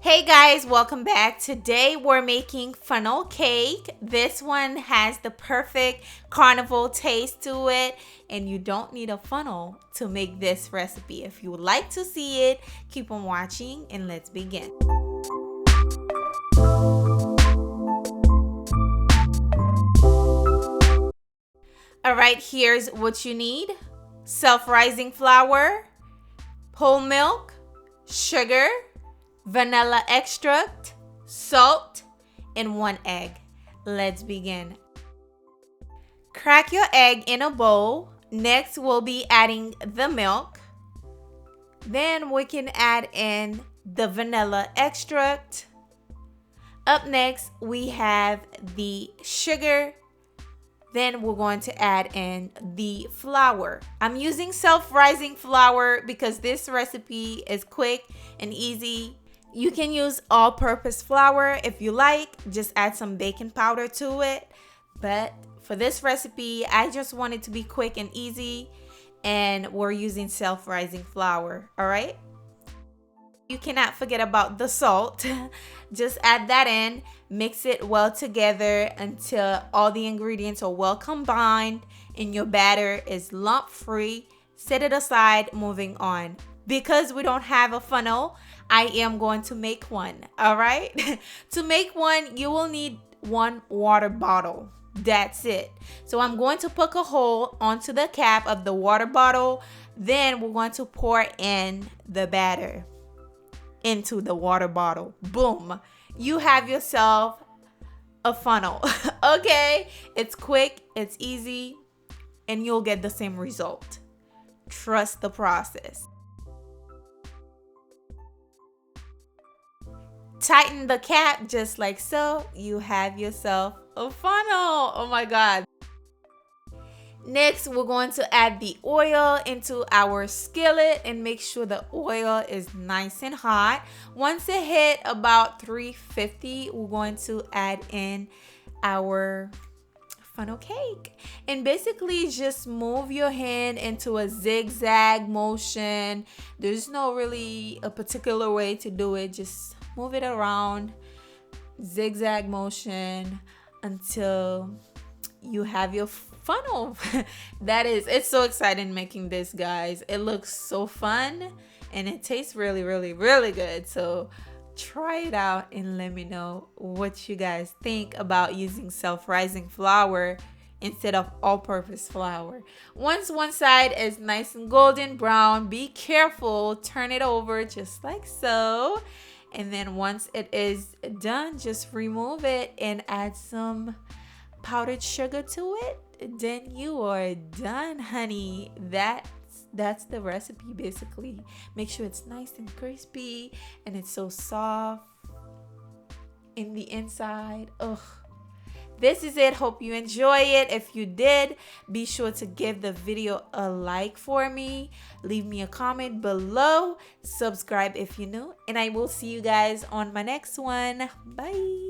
Hey guys, welcome back. Today we're making funnel cake. This one has the perfect carnival taste to it, and you don't need a funnel to make this recipe. If you would like to see it, keep on watching and let's begin. Alright, here's what you need. Self-rising flour, whole milk, sugar, vanilla extract, salt, and 1 egg. Let's begin. Crack your egg in a bowl. Next, we'll be adding the milk. Then we can add in the vanilla extract. Up next, we have the sugar. Then we're going to add in the flour. I'm using self-rising flour because this recipe is quick and easy. You can use all-purpose flour if you like. Just add some baking powder to it. But for this recipe, I just want it to be quick and easy. And we're using self-rising flour, all right? You cannot forget about the salt. Just add that in. Mix it well together until all the ingredients are well combined and your batter is lump-free. Set it aside, moving on. Because we don't have a funnel, I am going to make one, all right? To make one, you will need 1 water bottle. That's it. So I'm going to poke a hole onto the cap of the water bottle. Then we're going to pour in the batter into the water bottle. Boom. You have yourself a funnel. Okay? It's quick, it's easy, and you'll get the same result. Trust the process. Tighten the cap just like so. You have yourself a funnel. Oh my God. Next, we're going to add the oil into our skillet and make sure the oil is nice and hot. Once it hit about 350, we're going to add in our funnel cake. And basically just move your hand into a zigzag motion. There's no really a particular way to do it. Just move it around, zigzag motion until you have your funnel. It's so exciting making this, guys. It looks so fun and it tastes really, really, really good. So try it out and let me know what you guys think about using self-rising flour instead of all-purpose flour. Once one side is nice and golden brown, be careful, turn it over just like so. And then once it is done, just remove it and add some powdered sugar to it. Then you are done, honey. That's the recipe basically. Make sure it's nice and crispy and it's so soft in the inside. Ugh. This is it. Hope you enjoy it. If you did, be sure to give the video a like for me. Leave me a comment below. Subscribe if you're new. And I will see you guys on my next one. Bye.